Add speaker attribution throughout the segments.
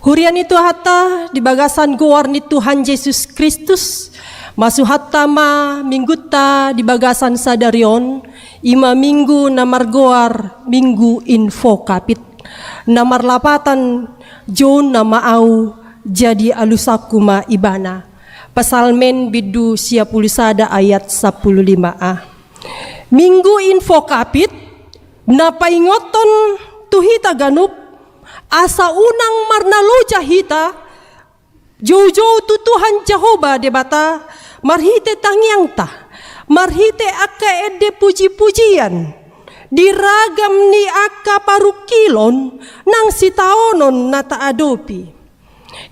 Speaker 1: Hurian itu hatta di bagasan guar ni Tuhan Yesus Kristus. Masu hatta ma mingguta di bagasan sadarion. Ima minggu namar goar minggu info kapit. Namar lapatan John nama au jadi alusakuma ibana. Pasalmen bidu siapulu sada ayat 15a. Minggu info kapit napaingoton tuhita ganup asa unang marnaluja hita jojo tu Tuhan Jehovah debata marhite tangyang ta marhite aka ede puji-pujian diragam ni aka parukilon nang sitaonon nata adopi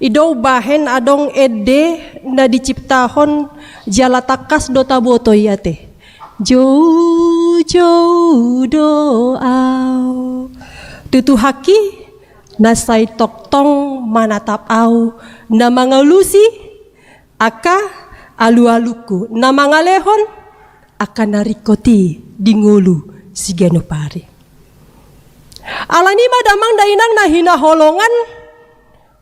Speaker 1: ido bahen adong ede na diciptahon jalatakas dota boto yate jojo doau tutu haki nasai toktong manatap au na mangalusi aka alu-aluku na mangalehon aka narikoti dingulu sigano pare alani madamang dainang nahina holongan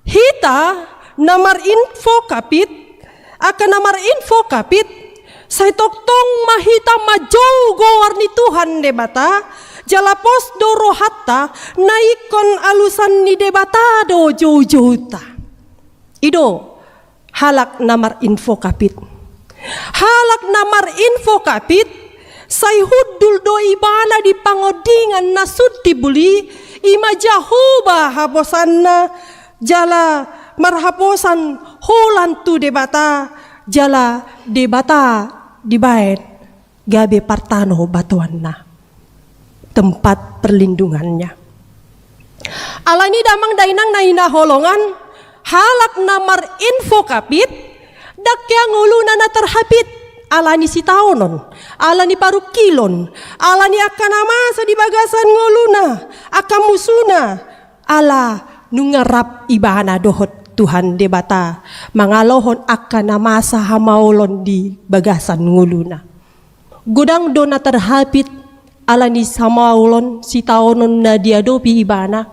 Speaker 1: hita namar info kapit aka namar info kapit say toktong mahita majau gowar ni Tuhan debata jalapos doro hatta naikon alusan ni debata do jojota ido halak namar info kapit halak namar info kapit say hudul do ibana di pangodingan nasud dibuli ima Jehovah habosanna jala marhaposan holan tu debata jala debata dibaet gabe partano batuanna tempat perlindungannya. Alani damang dainang naina holongan halak namar info kapit dakya nguluna na terhabit alani sitaonon alani parukilon alani akanama sa di bagasan nguluna akamusuna ala nungarap ibana dohot Tuhan debata mangalohon akanama sa hamaulon di bagasan nguluna gudang do na terhabit alani samaulon sitaonon na diadopi ibana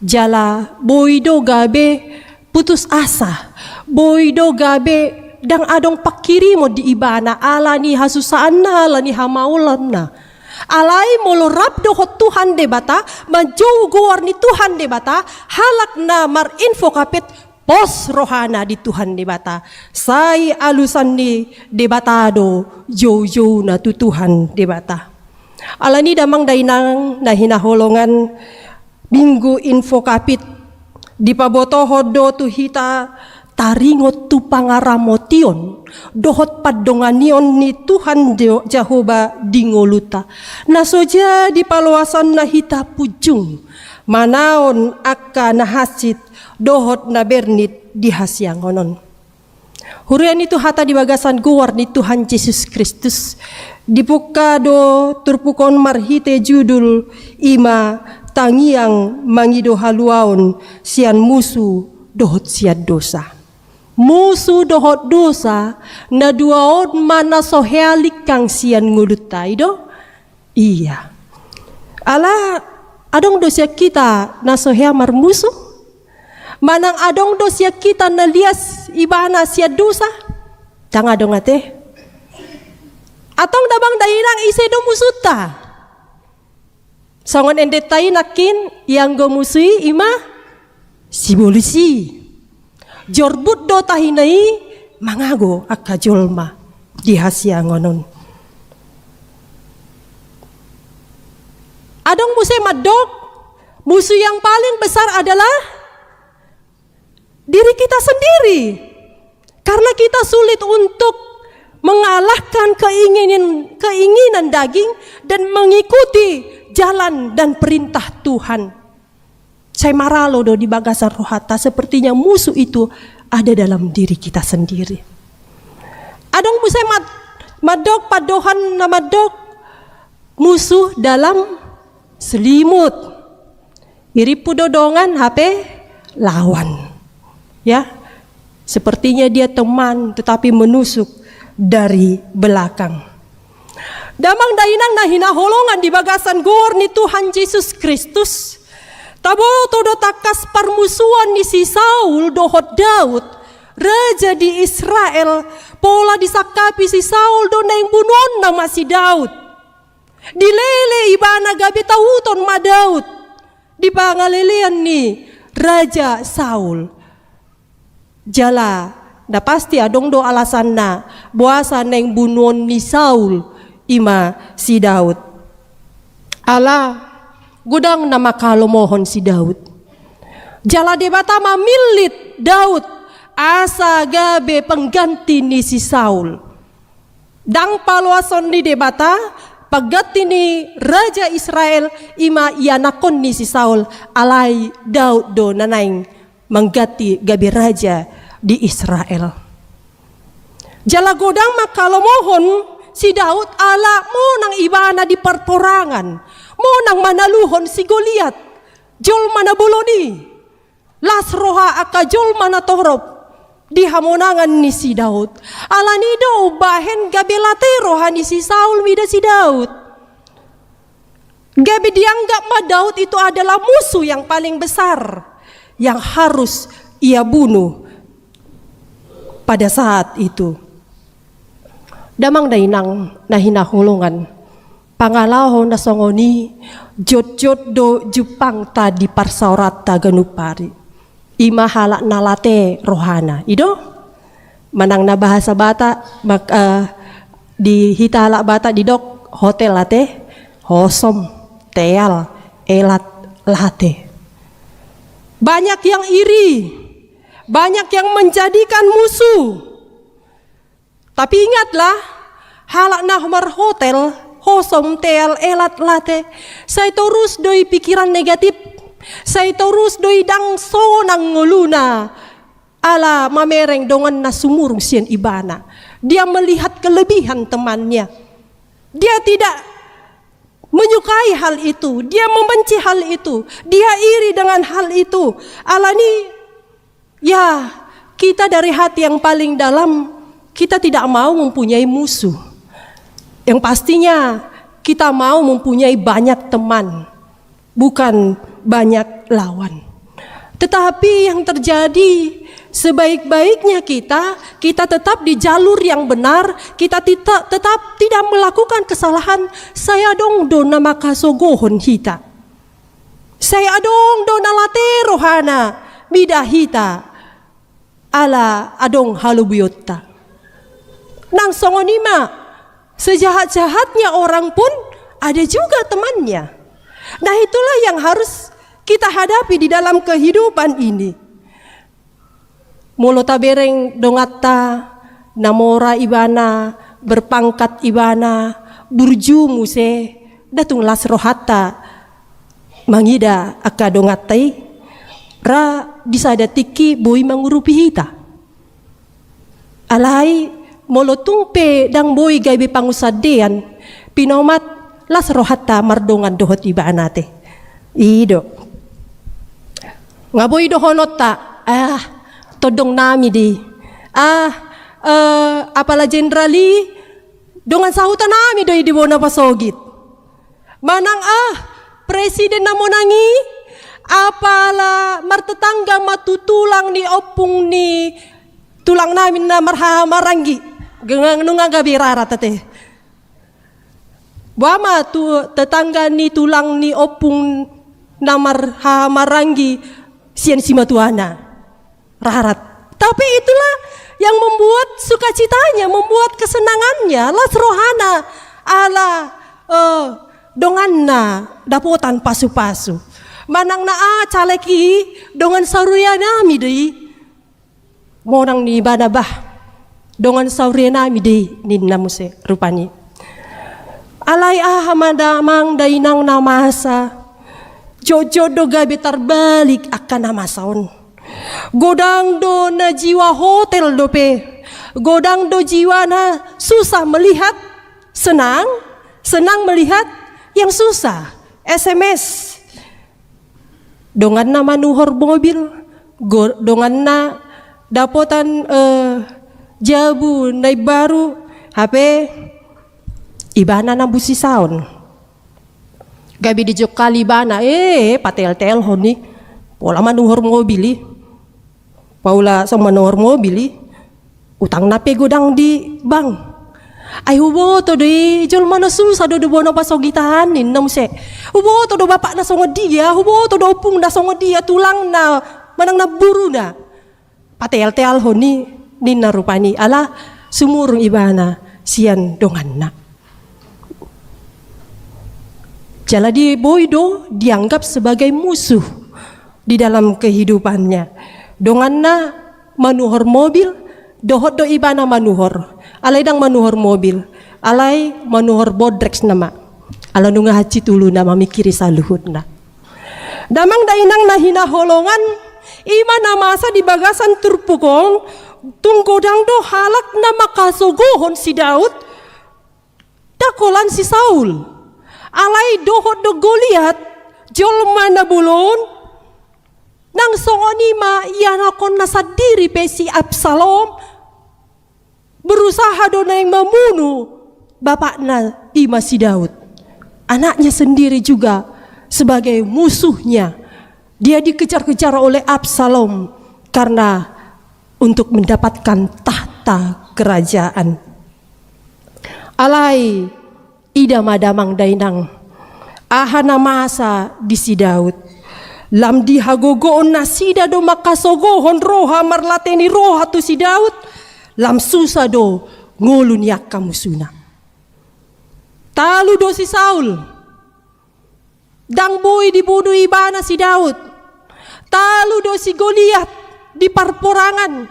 Speaker 1: jala boido gabe putus asa boido gabe dang adong pakirimo di ibana alani hasusaan na alani hamaulan na alai molorap dohot Tuhan debata majau goar ni Tuhan debata halak na mar info kapit pos rohana di Tuhan debata say alusan ni debatado jojo na tu Tuhan debata alani damang dainang nahina holongan minggu info kapit di paboto hodo tu hita taringot tu pangaramotion dohot padonganion ni Tuhan Jehovah dingoluta nasoja di paluasan nahita pujung manaon akka nahasit dohot na bernit di hasyangonon hurian itu hata di bagasan guar ni Tuhan Yesus Kristus dibuka do turpukon marhite judul ima tangiang mangido haluaon sian musu dohot sian dosa musu dohot dosa na duaon mana sohealik kang sian ngulutai do iya ala adong dosia kita na sohea mar musu manang adong dosia kita na lias ibana sian dosa tang adong ate atong dabang dainang ise do musuta sangon endetai nakin yang go musui ima sibolisi jorbut do tahinai mangago akka jolma di hasya ngonon adong musai madok musuh yang paling besar adalah diri kita sendiri karena kita sulit untuk mengalahkan keinginan daging dan mengikuti jalan dan perintah Tuhan. Saya maralo do di bagasan rohata sepertinya musuh itu ada dalam diri kita sendiri. Adong musai madok padohan na madok musuh dalam selimut. Iripu dodongan HP lawan. Ya. Sepertinya dia teman tetapi menusuk dari belakang. Damang dainang nahina holongan di bagasan gor ni Tuhan Yesus Kristus Taboto do takas permusuhan ni si Saul dohot Daud, raja di Israel, pola disakapi si Saul do na yang bunuhan nama si Daud. Dilele ibana gabi tauton ma Daud, di pangalelean ni Raja Saul. Jala, na pasti adong do alasan na buasa na yang bunuhan ni Saul ima si Daud. Ala, gudang na makalomohon si Daud. Jala debata mamilit Daud asa gabe pengganti ni si Saul. Dang paluason ni debata pagati ni Raja Israel ima ianakon ni si Saul alay Daud do nanaing manggati gabi raja di Israel. Jala godang makalomohon si Daud ala mo nang ibana di perporangan, mo nang manaluhon si Goliat, jol manabuloni, las roha aka jol manatorop di hamonangan ni si Daud. Ala ni do bahen gabelate rohani si Saul mida si Daud. Gabi dianggap ma Daud itu adalah musuh yang paling besar yang harus ia bunuh pada saat itu. Damang dainang nahinahulungan pangalahon na songoni jot-jot do Jepang tadi parsaurat taganupari. Ima halak nalate rohana ido manang na bahasa bata di hitala bata di dok hotel late hosom teal elat late. Banyak yang iri, banyak yang menjadikan musuh. Tapi ingatlah halak nahmar hotel hosom teal elat late saya terus doi pikiran negatif. Saya terus doi dang sonang nguluna ala mamereng dongan na sumurung sian ibana. Dia melihat kelebihan temannya. Dia tidak menyukai hal itu, dia membenci hal itu, dia iri dengan hal itu. Alani ya kita dari hati yang paling dalam kita tidak mau mempunyai musuh. Yang pastinya kita mau mempunyai banyak teman, bukan banyak lawan. Tetapi yang terjadi sebaik-baiknya kita tetap di jalur yang benar, kita tetap tidak melakukan kesalahan. Saya dong do nama kasogohon hita. Saya dong do nalate rohana bidah hita. Ala adong halubuyota. Nang songonima sejahat-jahatnya orang pun ada juga temannya. Nah itulah yang harus kita hadapi di dalam kehidupan ini. Molo tabereng dongata namora ibana berpangkat ibana burju muse datung las rohata mangida aka dongatai ra disada tiki boy mangurupi hita. Alai molo tungpe dang boy gaibe pangusadean pinomat las rohata mardongan dohot ibanate. Ido. Ngaboy dohonota todong nami di apala generali dongan sahutan nami doi di bona pasogit manang presiden namonangi apala martetangga matutulang ni opung ni tulang namin na maranggi nunga gabirara tate bama tu tetangga ni tulang ni opung na maranggi sian simatuana rarat. Tapi itulah yang membuat sukacitanya, membuat kesenangannya. Las rohana ala donganna dapotan pasu-pasu. Manang na caleki dongan sauria nami deui. Monang ni banabah dongan sauria nami deui ninna muse rupani. Alai hamadamang dainang namasa. Jojo do gabe terbalik akan nama saun. Godang do na jiwa hotel dope. Godang do jiwa na susah melihat, senang melihat yang susah. SMS. Dongan na manuhor mobil, dongan na dapotan jabu naik baru HP ibana na busi saun. Gabi di jokali bana patel-tel honi. Pola manuhor mobili. Paula sama manuhor mobili. Utang nape godang di bank. Ay hubo to di jol mana susah do bono pasogitahanin na muse. Hubo to do bapak na songo dia, hubo to do upung na songo dia tulang na manang naburu na. Patel-tel honi nina rupani ala sumurung ibana sian dongan na. Jaladi boydo dianggap sebagai musuh di dalam kehidupannya. Dongan na manuhor mobil, dohot do ibana manuhor. Alay dang manuhor mobil, alay manuhor bodrex nama. Ala nunga haji tulu na mamikiri sa luhut na. Damang dainang nahinaholongan, ima na masa di bagasan turpukong, tunggodang do halak na makasogohon si Daud, dakolan si Saul. Alay dohot do Goliat, jolma na bulon, nang songonima iyanakon nasa diri pe si Absalom, berusaha do na yang membunuh bapaknya ima si Daud. Anaknya sendiri juga sebagai musuhnya. Dia dikejar-kejar oleh Absalom karena untuk mendapatkan tahta kerajaan. Alai ida madamang dainang ahana masa di si Daud. Lam dihagogoon na sida do makasogohon roha marlateni roha tu si Daud. Lam susah do ngulun yak kamusuna. Talu do si Saul. Dang boy dibunuh ibana si Daud. Talu do si Goliat di parporangan.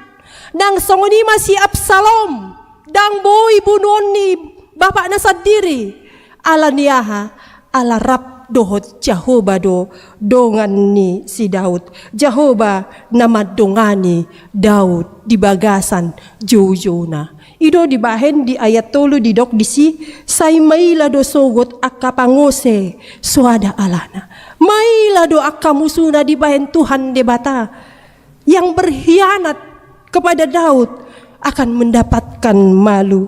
Speaker 1: Nang songonima si Absalom. Dang boy bunuh ni bapak na sendiri. Ala niyaha ala rap dohot Jehovah do dongan ni si Daud. Jehovah nama dongani Daud di bagasan jojona. Ido dibahen di ayat tolu di dok disi say maila do sogot akka pangose suada alana. Maila do akka musuna dibahen Tuhan debata yang berkhianat kepada Daud akan mendapatkan malu.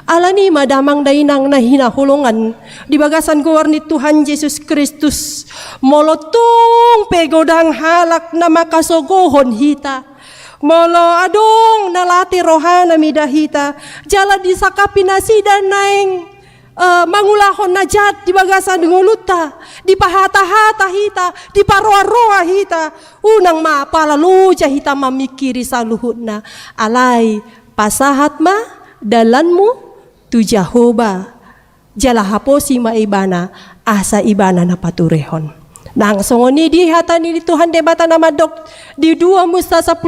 Speaker 1: Alani madamang dainang nahina holongan di bagasan gorni Tuhan Yesus Kristus molotung pegodang halak na makasogohon hita. Molo adong nalati rohana midahita jala disakapi nasida naing mangulahon najat di bagasan nguluta di pahata-hata hita di paroa-roa hita unang mapala luja hita mamikiri sa luhutna alay pasahat ma dalanmu tu Jehovah jala haposi maibana asa ibana na paturehon. Nang songoni di hatani di Tuhan debata nama dok di 2 Musa 14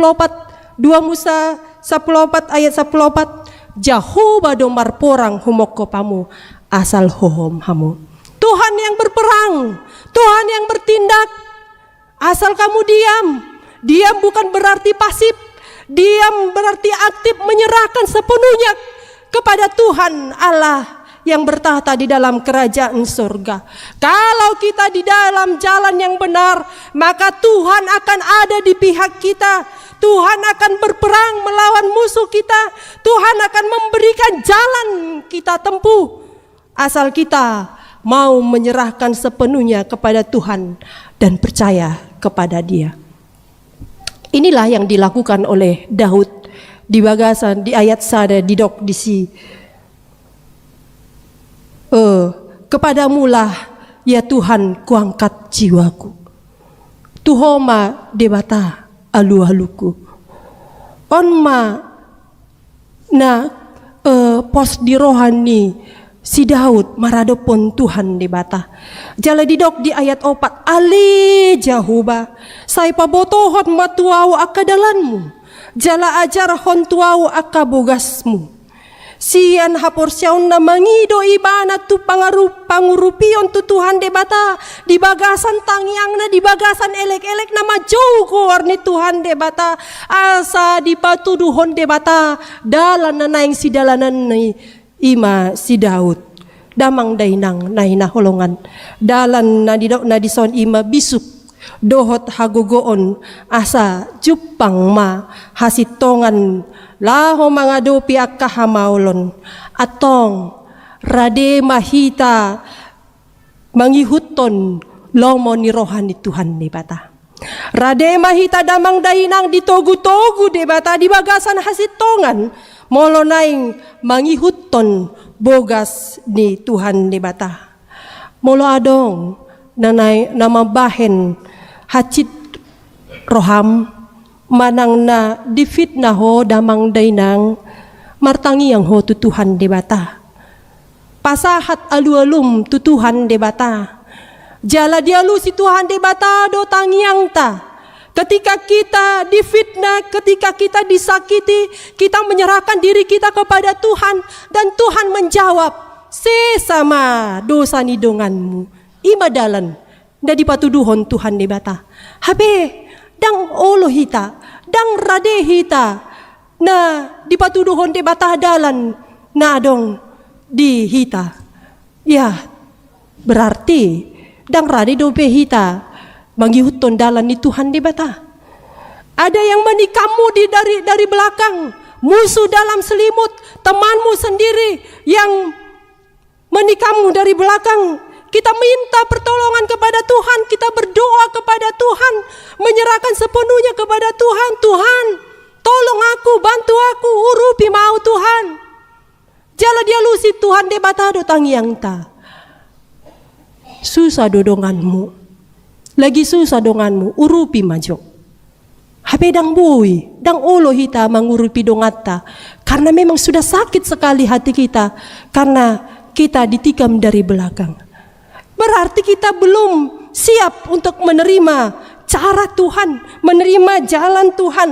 Speaker 1: ayat 14 Jehovah do marporang humoko pamu asal hohom hamu. Tuhan yang berperang, Tuhan yang bertindak. Asal kamu diam. Diam bukan berarti pasif. Diam berarti aktif menyerahkan sepenuhnya kepada Tuhan Allah yang bertahta di dalam kerajaan surga. Kalau kita di dalam jalan yang benar, maka Tuhan akan ada di pihak kita. Tuhan akan berperang melawan musuh kita. Tuhan akan memberikan jalan kita tempuh. Asal kita mau menyerahkan sepenuhnya kepada Tuhan dan percaya kepada Dia. Inilah yang dilakukan oleh Daud di bagasan di ayat sada di dok di si. Kepadamulah ya Tuhan kuangkat jiwaku. Tuhoma debata alu-aluku. Onma na pos di rohani si Daud maradopon Tuhan debata. Jala didok di ayat 4 ali Jehovah say pabotohon matuaw akadalanmu. Jala ajar hon tuaw akabogasmu. Sian haporsyaon na mangido ibana tu pangurupion tu Tuhan debata di bagasan tangyang na di bagasan elek-elek na majau ko ni Tuhan debata asa di patuduhon debata dalan na naing si dalanan ni ima si Daud damang dainang nahina holongan dalan na didok na dison ima bisuk dohot hagogoon asa jupang ma hasitongan laho mangadopi akahamaulon atong rade mahita mangihuton lomo ni rohani Tuhan ni bata. Rade mahita damang dainang ditogu-togu de bata di bagasan hasitongan molo naing mangihuton bogas ni Tuhan ni bata. Molo adong nanay namabahen hacit roham manang na difitnah ho damang dainang martangi yang ho tutuhan de bata. Pasahat alu-alum tutuhan de bata. Jala dialu si Tuhan de bata do tangiang ta. Ketika kita difitnah, ketika kita disakiti, kita menyerahkan diri kita kepada Tuhan dan Tuhan menjawab, sesama dosa ni donganmu, imadalan da dipatuduhon Tuhan de bata. Habe dang olo hita, dang rade hita na dipatuduhon de bata dalan na adong di hita. Ya, berarti dang rade dope hita manggihuton dalan ni Tuhan di bata. Ada yang menikamu dari belakang, musuh dalam selimut, temanmu sendiri yang menikamu dari belakang. Kita minta pertolongan kepada Tuhan, kita berdoa kepada Tuhan, menyerahkan sepenuhnya kepada Tuhan. Tuhan, tolong aku, bantu aku, urupi mau Tuhan. Jala dia lusi Tuhan de bata do tangiang ta. Susah dodonganmu, lagi susah donganmu, urupi majo. Habe dang boy, dang olo hita mengurupi dongata, karena memang sudah sakit sekali hati kita, karena kita ditikam dari belakang. Berarti kita belum siap untuk menerima cara Tuhan, menerima jalan Tuhan.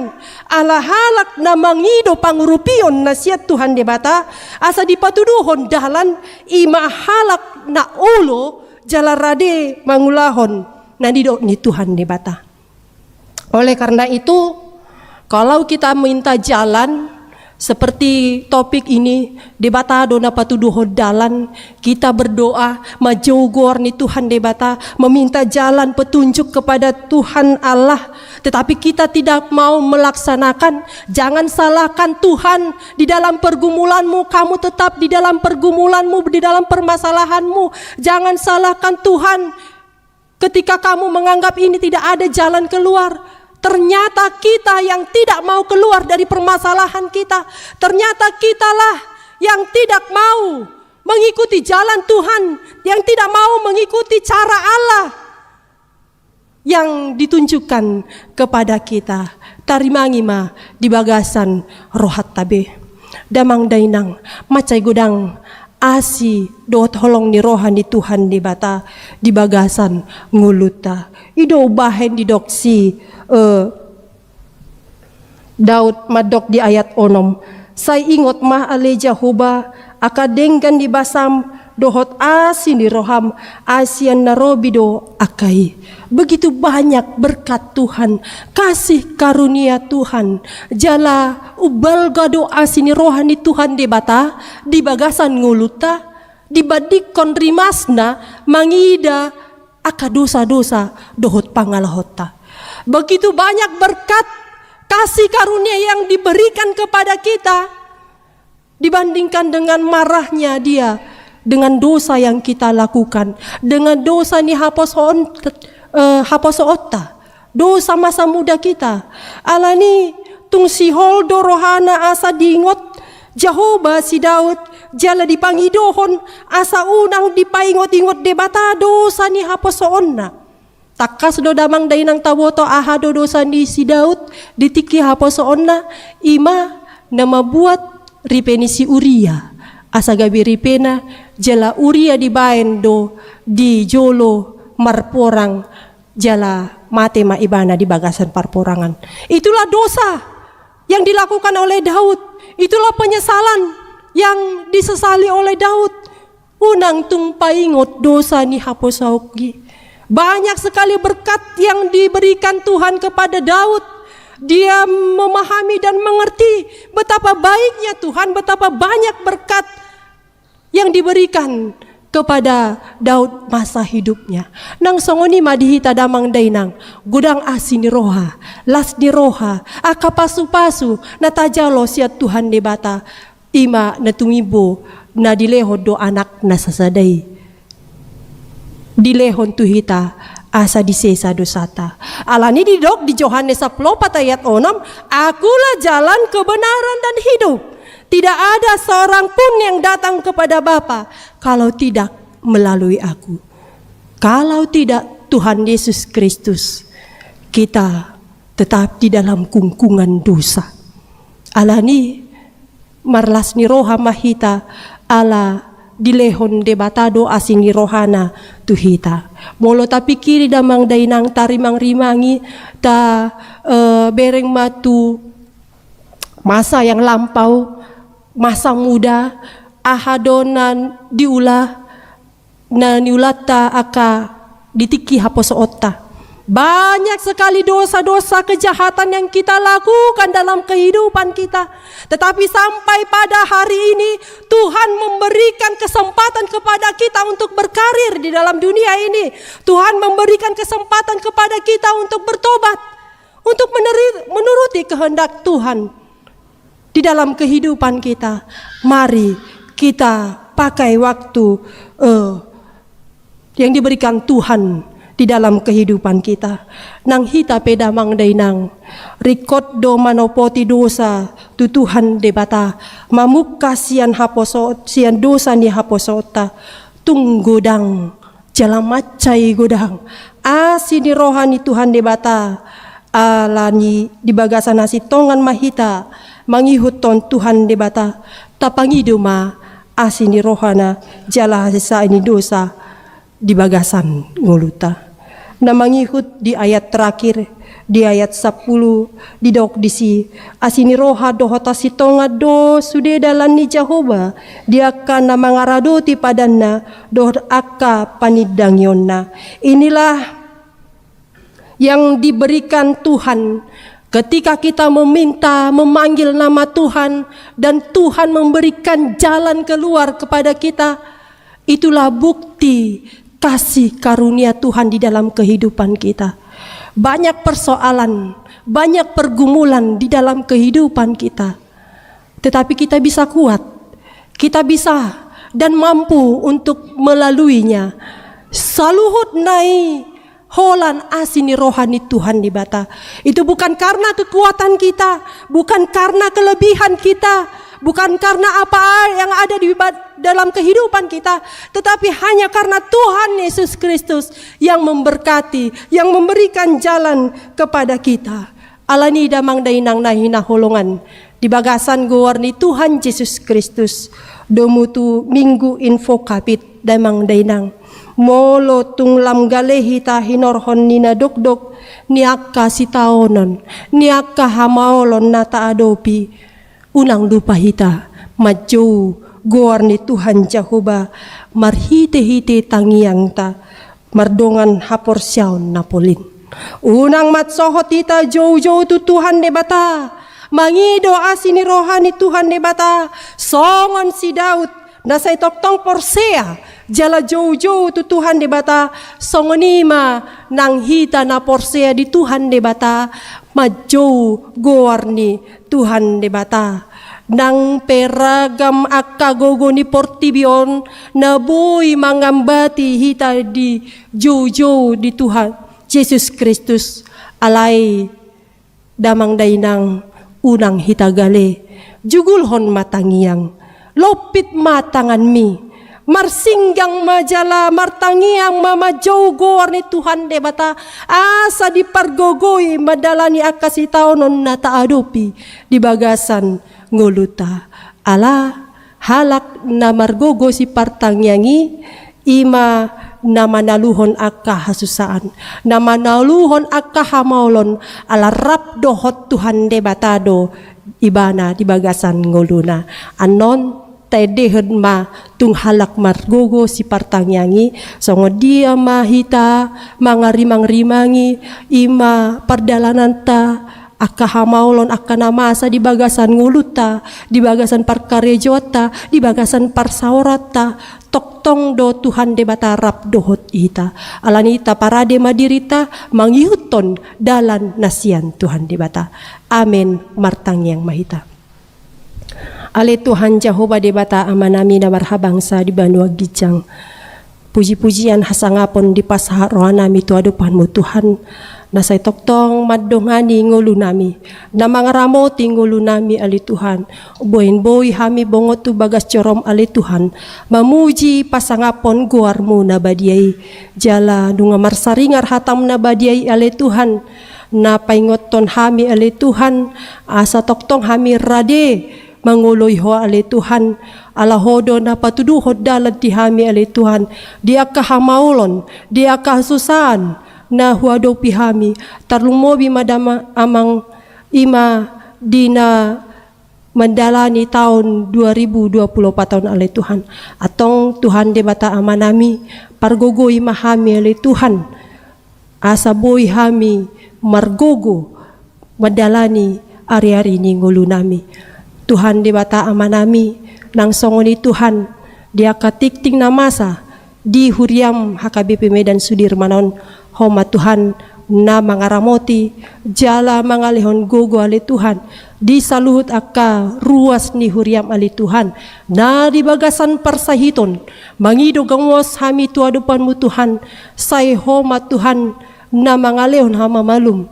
Speaker 1: Ala halak na mangido pangurupion nasihat Tuhan de bata, asa dipatuduhon dalan ima halak na olo jala rade mangulahon nandidok ni Tuhan de bata. Oleh karena itu, kalau kita minta jalan seperti topik ini de bata dona patuduhon dalan, kita berdoa majogor ni Tuhan de bata, meminta jalan petunjuk kepada Tuhan Allah, tetapi kita tidak mau melaksanakan. Jangan salahkan Tuhan di dalam pergumulanmu, kamu tetap di dalam pergumulanmu, di dalam permasalahanmu. Jangan salahkan Tuhan ketika kamu menganggap ini tidak ada jalan keluar. Ternyata kita yang tidak mau keluar dari permasalahan kita. Ternyata kitalah yang tidak mau mengikuti jalan Tuhan, yang tidak mau mengikuti cara Allah yang ditunjukkan kepada kita. Tarimangi ma di bagasan rohat tabe. Damang dainang macai godang asi do tolong ni rohani Tuhan di bata di bagasan nguluta. Ido bahen di doksi Daud madok di ayat onom. Say ingot mah aleja huba akadenggan di basam dohot asin di roham asian narobido akai. Begitu banyak berkat Tuhan, kasih karunia Tuhan, jala ubal gado asini rohani Tuhan di bata di bagasan nguluta dibadik konrimasna mangida aka dosa-dosa dohot pangalahota. Begitu banyak berkat kasih karunia yang diberikan kepada kita dibandingkan dengan marahnya dia, dengan dosa yang kita lakukan, dengan dosa ni haposoota, dosa masa muda kita. Alani tung si holdo rohana asa diingot Jehovah si Daud jala dipangidohon asa unang dipaingot-ingot debata dosa ni haposoonna. Takas do damang dainang tawoto ahado dosa ni si Daud ditiki haposoonna ima nama buat ripeni si Uria asa gabi ripena jala Uria dibaen do di jolo marporang jala mate ma ibana di bagasan parporangan. Itulah dosa yang dilakukan oleh Daud. Itulah penyesalan yang disesali oleh Daud. Unang tung paingot dosa ni haposauki. Banyak sekali berkat yang diberikan Tuhan kepada Daud. Dia memahami dan mengerti betapa baiknya Tuhan, betapa banyak berkat yang diberikan kepada Daud masa hidupnya. Nang songoni madihita damang dainang, gudang asin di roha, las di roha, akapasu-pasu, natajalo siat Tuhan di bata, ima natungibo, na dileho do anak nasasadai. dilehon tu hita asa disesa dosata. Alani didok di Yohanes 10 ayat 6, akulah jalan kebenaran dan hidup. Tidak ada seorang pun yang datang kepada Bapa kalau tidak melalui aku. Kalau tidak Tuhan Yesus Kristus, kita tetap di dalam kungkungan dosa. Alani marlas ni roha mahita ala dilehon debatado asing ni rohana tuhita. Molo tapi kiri damang dainang tarimang rimangi ta bereng matu masa yang lampau, masa muda, ahadonan diulah na niulata aka ditiki haposo otta. Banyak sekali dosa-dosa kejahatan yang kita lakukan dalam kehidupan kita. Tetapi sampai pada hari ini Tuhan memberikan kesempatan kepada kita untuk berkarir di dalam dunia ini. Tuhan memberikan kesempatan kepada kita untuk bertobat, untuk menuruti kehendak Tuhan di dalam kehidupan kita. Mari kita pakai waktu yang diberikan Tuhan di dalam kehidupan kita. Nang hita peda mang dainang rikot do manopoti dosa tu Tuhan debata mamuka sian haposot sian dosa ni haposota tunggodang jalan macai godang asini rohani Tuhan debata alani di bagasan nasi tongan mahita mangihuton Tuhan debata tapangiduma asini rohana jala sesa ini dosa di bagasan nguluta. Namangihut di ayat terakhir, di ayat 10 didok disi asini roha dohota sitonga do sude dalan ni Jehovah dia akan namangaradoti padanna doh akka panidang yonna. Inilah yang diberikan Tuhan ketika kita meminta, memanggil nama Tuhan dan Tuhan memberikan jalan keluar kepada kita. Itulah bukti kasih karunia Tuhan di dalam kehidupan kita. Banyak persoalan, banyak pergumulan di dalam kehidupan kita. Tetapi kita bisa kuat, kita bisa dan mampu untuk melaluinya. Saluhut nai holan asini rohani Tuhan di bata. Itu bukan karena kekuatan kita, bukan karena kelebihan kita, bukan karena apa yang ada di dalam kehidupan kita, tetapi hanya karena Tuhan Yesus Kristus yang memberkati, yang memberikan jalan kepada kita. Alani damang dainang nahina holongan di bagasan gowarni Tuhan Yesus Kristus. Domutu minggu info kapit damang dainang. Molo tunglam galehi tahinorhon nina dokdok niaka sitaonon niaka hamaolon nata adopi. Unang lupa hita maju goarni Tuhan Jehovah marhite-hite tangiang ta mardongan hapor syaon napolin. Unang matsohot hita jauh-jauh tu Tuhan debata mangido asini rohani Tuhan debata songon si Daud nasay toktong porsea jala jauh-jauh tu Tuhan debata songonima nang hita na porsea di Tuhan debata maju goarni Tuhan debata nang peragam akagogo ni portibion na boy mangambati hita di jauh-jauh di Tuhan Yesus Kristus alay damang dainang unang hitagale jugulhon matangiyang lopit matangan mi marsinggang majala martangiang mamajaw goar ni Tuhan debata asa di pargogoy madalani akasitaonon na taadopi di bagasan nguluta ala halak na margogo si partangyangi ima na manaluhon akka hasusaan na manaluhon akka hamaulon ala rap dohot Tuhan debatado ibana di bagasan nguluna anon tedehen ma tung halak margogo si partangyangi songo dia mahita mangarimang-rimangi ima perdalanan ta akka hamaulon akka namasa di bagasan nguluta di bagasan parkarejota di bagasan parsaorata toktong do Tuhan debata rap dohot ita alanita parade madirita mangihuton dalan nasian Tuhan debata amin martangyang mahita. Ale Tuhan Jehovah debata amanami na marhabangsa di Banua Gijang. puji-pujian hasangapon di pasaharohan nami tu adupanmu Tuhan. Nasay toktong madongani ngulu nami, na mga ramoti ngulu nami ali Tuhan. Boy hami bongot tu bagas corom ali Tuhan, mamuji pasangapon guarmu na badiay, jala dunga marsaringar hatam na badiay ali Tuhan, na paingoton hami ali Tuhan, asa toktong hami rade, manguloy ho ali Tuhan, alahodo na patuduhod dalat di hami ali Tuhan, di akahamaulon, di akahasusan, na huado pihami tarlumobi madama amang ima dina mendalani tahun 2024 tahun alai Tuhan atong Tuhan de bata amanami pargogo imahami alai Tuhan asa boy hami margogo madalani ari-ari ni ngulu nami Tuhan de bata amanami nang songoni Tuhan dia katikting na masa di huriam HKBP Medan Sudirmanon homa Tuhan na mga ramoti jala mga lehon gogo ali Tuhan di saluhut akka ruas ni huriam ali Tuhan na di bagasan parsahiton mangido gangwas hami tuadupan mu Tuhan say homa Tuhan na mga lehon hama malum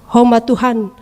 Speaker 1: homa Tuhan